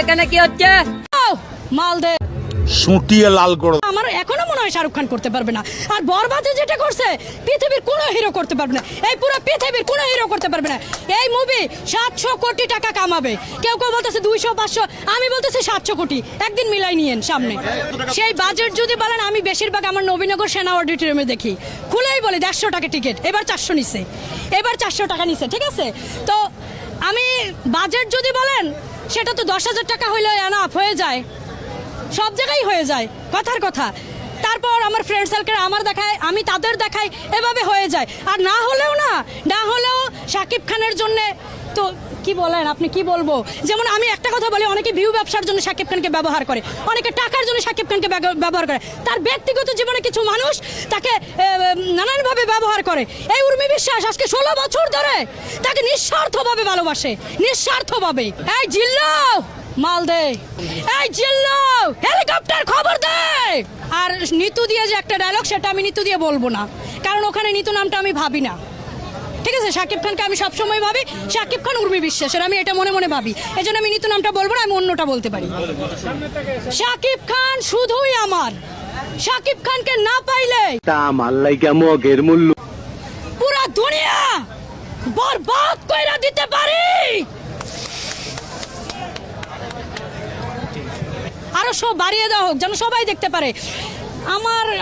এখানে কি হচ্ছে? মালদে সুটিয়ে লাল করে আমার এখনো মনে হয় শাহরুখ খান করতে পারবে না। আর বরবাদে যেটা করছে পৃথিবীর কোনো হিরো করতে পারবে না, এই পুরো পৃথিবীর কোনো হিরো করতে পারবে না। এই মুভি 700 কোটি টাকা কামাবে, কেউ কেউ বলতেছে 200-500, আমি বলতেছি 700 কোটি। একদিন মিলাই নিয়েন সামনে। সেই বাজেট যদি বলেন, আমি বেশিরভাগ আমার নবীনগর সেনা অডিটোরিয়ামে দেখি, খুলেই বলে 150 টাকা টিকিট, এবার 400 নিছে, এবার 400 টাকা নিছে, ঠিক আছে? তো আমি বাজেট যদি বলেন, সেটা তো 10,000 টাকা হইলে এনাফ হয়ে যায়, সব জায়গায় হয়ে যায়, কথার কথা। তারপর আমার ফ্রেন্ড সার্কেল আমার দেখায়, আমি তাদের দেখাই, এভাবে হয়ে যায়। আর না হলেও শাকিব খানের জন্য তো কি বলেন, আপনি কি বলবো? যেমন আমি একটা কথা বলি, অনেকে ভিউ ব্যবসার জন্য শাকিব খানকে ব্যবহার করে, অনেকে টাকার জন্য শাকিব খানকে ব্যবহার করে, তার ব্যক্তিগত জীবনে কিছু মানুষ তাকে নানানভাবে ব্যবহার করে। এই উর্মি বিশ্বাস আজকে 16 বছর ধরে তাকে নিঃস্বার্থভাবে ভালোবাসে, নিঃস্বার্থভাবে। এই জিল্লো মাল দে, এই জিল্লো হেলিকপ্টার খবর দে। আর নিতু দিয়ে যে একটা ডায়লগ, সেটা আমি নিতু দিয়ে বলবো না, কারণ ওখানে নিতু নামটা আমি ভাবি না, ঠিক আছে? শাকিব খানকে আমি সবসময় ভাবি শাকিব খান উর্মি বিশ্বাসের, আমি এটা মনে মনে ভাবি, এই জন্য আমি নিতু নামটা বলবো না, আমি অন্যটা বলতে পারি। শাকিব খান শুধুই আমার, শাকিব খানকে না পাইলে পুরা দুনিয়া বরবাদ কইরা দিতে পারি। আরো সব বাড়িয়ে দেওয়া হোক, যেন সবাই দেখতে পারে।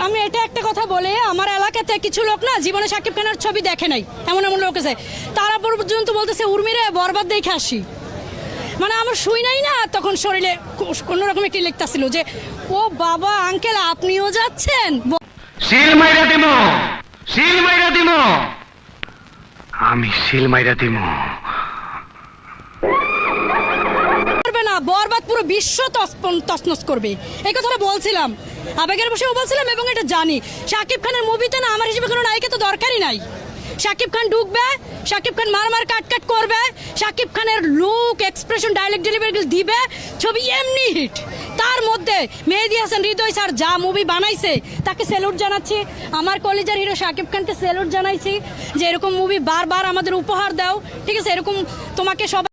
আমি এটা একটা কথা বলে, আমার এলাকাতে কিছু লোক না জীবনে শাকিব খানের ছবি দেখে নাই, এমন এমন লোক আছে, তারা পর্যন্ত বলতেছে উর্মিরে বরবাদ দেখে আসি। মানে আমার শুই নাই না, তখন শরীরে কোনোরকম একটি লিখতেছিল যে, ও বাবা আঙ্কেল আপনিও যাচ্ছেন। সিল মাইরা দিমু আমি সিল মাইরা দিমু। না, বরবাদ পুরো বিশ্ব তছনছ করবে, এই কথাটা বলছিলাম, আবেগের বসেও বলছিলাম, এবং এটা জানি। শাকিব খানের মুভিতে না আমার হিসেবে কোনো নায়িকা তো দরকারই নাই। শাকিব খান ঢুকবে, শাকিব খান মার কাট করবে, শাকিব খানের লুক, এক্সপ্রেশন, ডায়লগ ডেলিভারি দিবে, ছবি এমনি হিট। তার মধ্যে মেহেদী হাসান হৃদয় স্যার যা মুভি বানাইছে, তাকে স্যালুট জানাচ্ছি। আমার কলেজের হিরো শাকিব খানকে স্যালুট জানাইছি যে এরকম মুভি বারবার আমাদের উপহার দাও, ঠিক আছে? এরকম তোমাকে সবাই